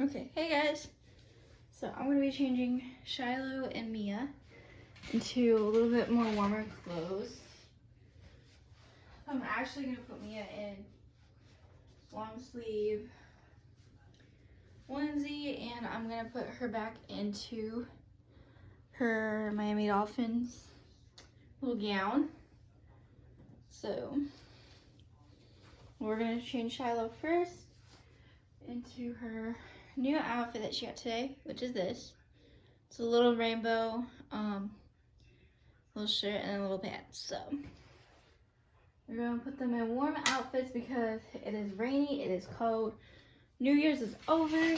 Okay, hey guys. So I'm gonna be changing Shiloh and Mia into a little bit more warmer clothes. I'm actually gonna put Mia in long sleeve onesie, and I'm gonna put her back into her Miami Dolphins little gown. So we're gonna change Shiloh first into her new outfit that she got today, which is this. It's a little rainbow little shirt and a little pants. So we're gonna put them in warm outfits because it is rainy, it is cold. New Year's is over.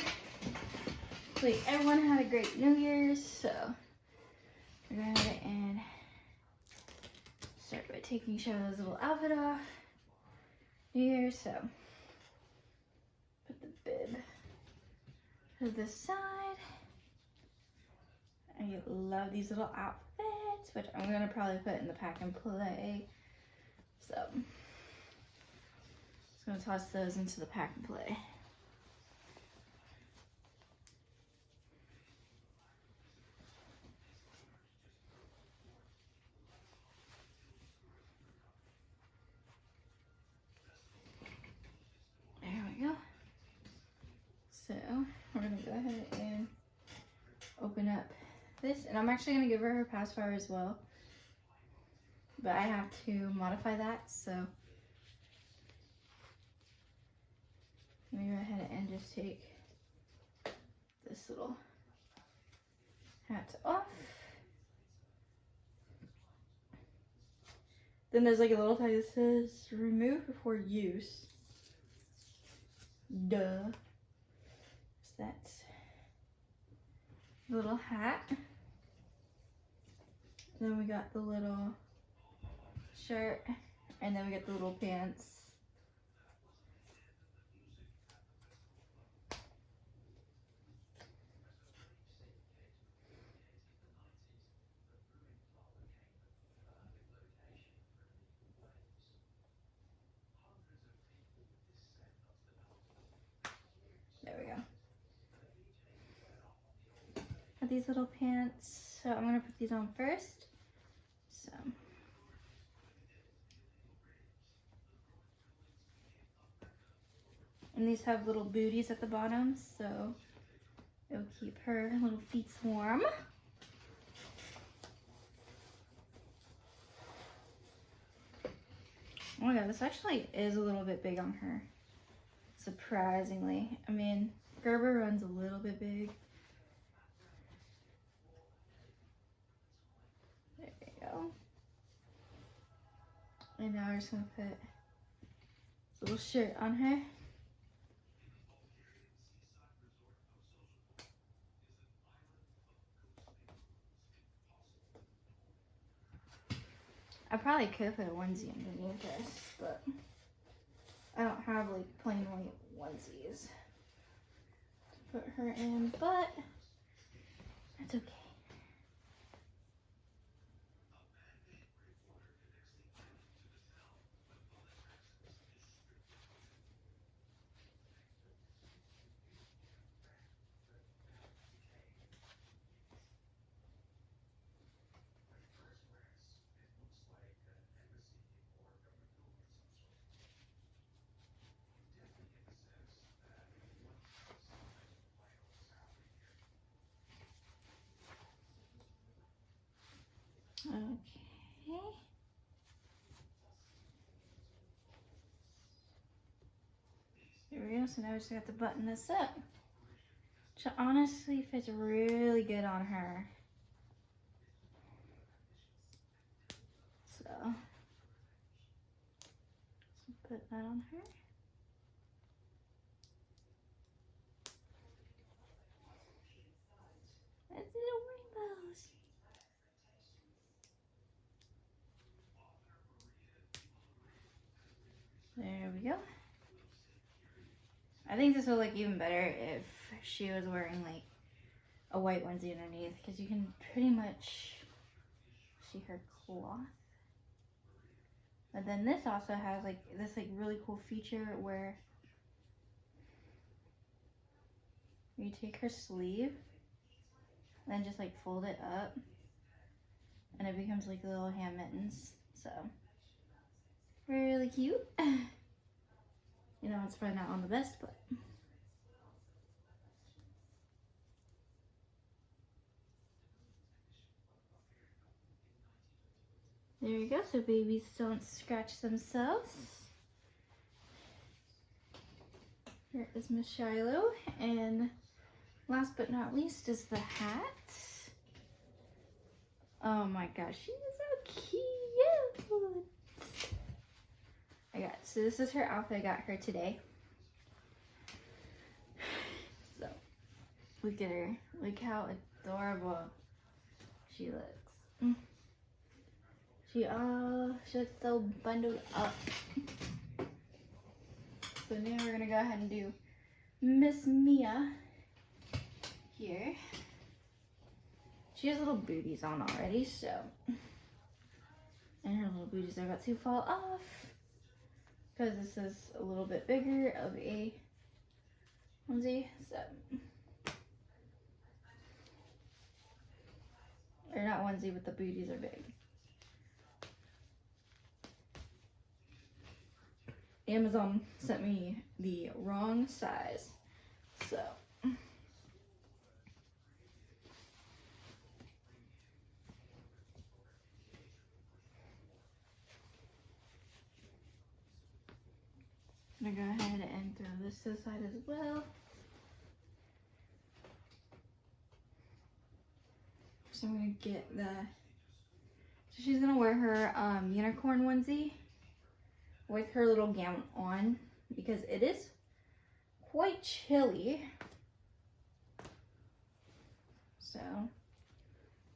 Like, everyone had a great New Year's, so we're gonna go ahead and start by taking Shadow's little outfit off. New Year's, so put the bib to the side. I love these little outfits, which I'm gonna probably put in the pack and play. So just gonna toss those into the pack and play. There we go. So we're gonna go ahead and open up this, and I'm actually gonna give her her pacifier as well, but I have to modify that, so let me go ahead and just take this little hat off. Then there's like a little tag that says remove before use. Duh. So that's little hat. Then we got the little shirt, and then we got the little pants. There we go. Got these little pants, so I'm gonna put these on first. So and these have little booties at the bottom, so it'll keep her little feet warm. Oh my god, this actually is a little bit big on her. Surprisingly. I mean, Gerber runs a little bit big. There you go. And now we're just gonna put this little shirt on her. I probably could put a onesie underneath this, but I don't have like plain white onesies to put her in, but that's okay. Okay. There we go. So now we just have to button this up. Which honestly fits really good on her. So put that on her. Let's do the rainbows. There we go. I think this will look even better if she was wearing like a white onesie underneath, because you can pretty much see her cloth. But then this also has like this like really cool feature where you take her sleeve, then just like fold it up, and it becomes like little hand mittens. So really cute. You know, it's probably not on the best, but there you go, so babies don't scratch themselves. Here is Miss Shiloh, and last but not least is the hat. Oh my gosh, she is so cute. So this is her outfit I got her today. So, look at her. Look how adorable she looks. She looks so bundled up. So now we're gonna go ahead and do Miss Mia here. She has little booties on already, so. And her little booties are about to fall off because this is a little bit bigger of a onesie, so. Or not onesie, but the booties are big. Amazon sent me the wrong size, so. I'm gonna go ahead and throw this to the side as well. So I'm gonna get so she's gonna wear her unicorn onesie with her little gown on because it is quite chilly. So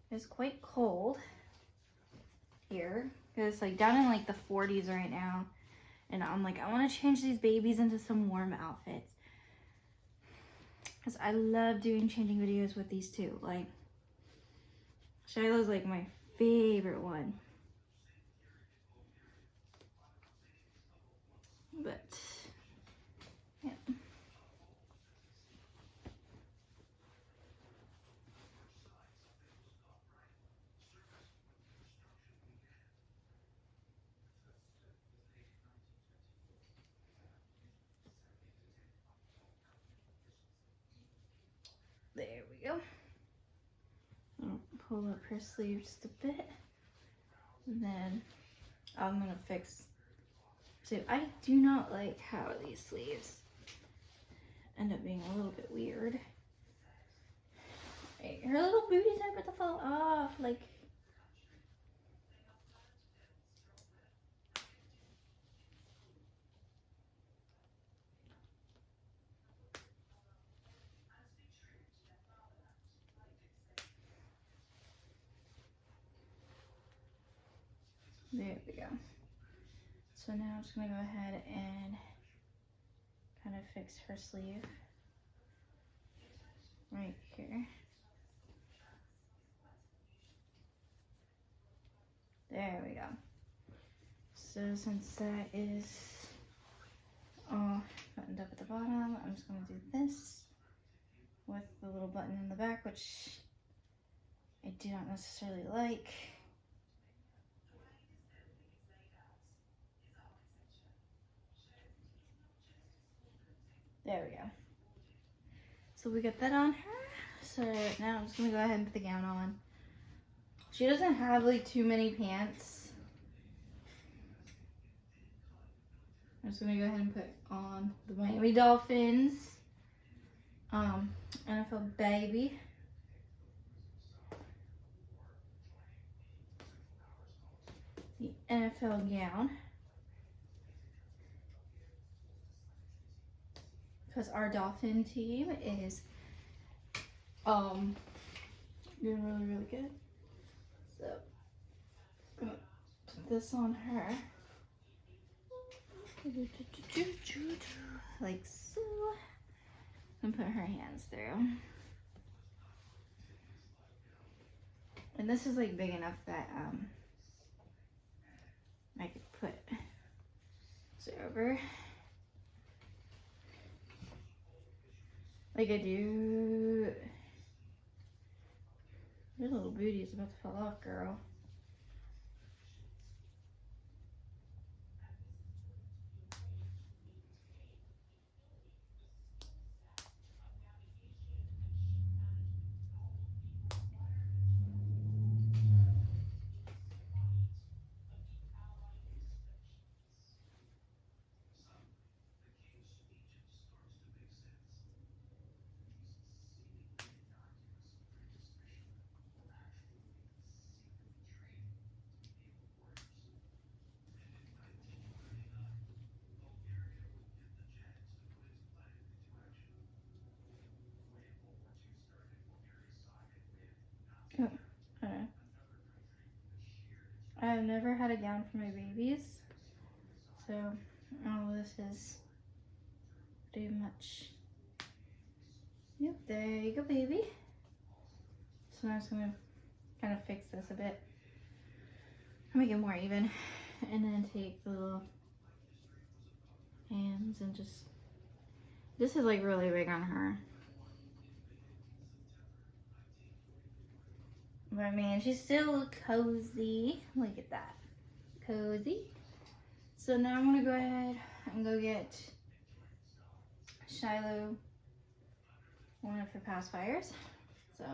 it's quite cold here. It's like down in like the 40s right now. And I'm like, I want to change these babies into some warm outfits. Because I love doing changing videos with these two. Like, Shiloh's like my favorite one. But, yeah. There we go. I'll pull up her sleeve just a bit. And then I'm going to fix. So I do not like how these sleeves end up being a little bit weird. Her little booties are about to fall off. Like, there we go. So now I'm just gonna go ahead and kind of fix her sleeve right here. There we go. So since that is all buttoned up at the bottom, I'm just gonna do this with the little button in the back, which I do not necessarily like. There we go. So we got that on her. So now I'm just gonna go ahead and put the gown on. She doesn't have like too many pants. I'm just gonna go ahead and put on the Miami Dolphins, NFL baby. The NFL gown. Because our Dolphin team is doing really, really good. So I'm gonna put this on her. Like so. And put her hands through. And this is like big enough that I could put this over. like I do. Your little booty is about to fall off, girl. Oh, I've never had a gown for my babies, so all this is pretty much. Yep, there you go, baby. So now I'm just gonna kind of fix this a bit, make it more even, and then take the little hands and just. This is like really big on her. But man, she's still cozy. Look at that. Cozy. So now I'm gonna go ahead and go get Shiloh one of her pacifiers. So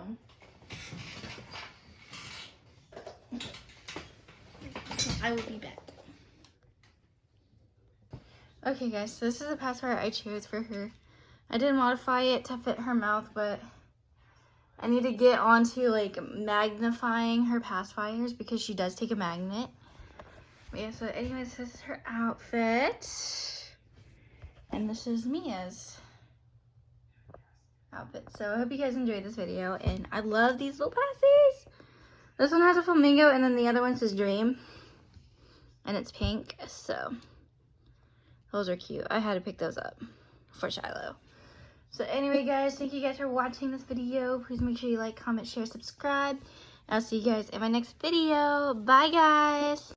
I will be back. Okay guys, so this is a pacifier I chose for her. I did modify it to fit her mouth, but I need to get onto like magnifying her pacifiers because she does take a magnet. But yeah, so anyways, this is her outfit. And this is Mia's outfit. So I hope you guys enjoyed this video. And I love these little pacifiers. This one has a flamingo and then the other one says dream. And it's pink, so those are cute. I had to pick those up for Shiloh. So anyway, guys, thank you guys for watching this video. Please make sure you like, comment, share, subscribe. I'll see you guys in my next video. Bye, guys.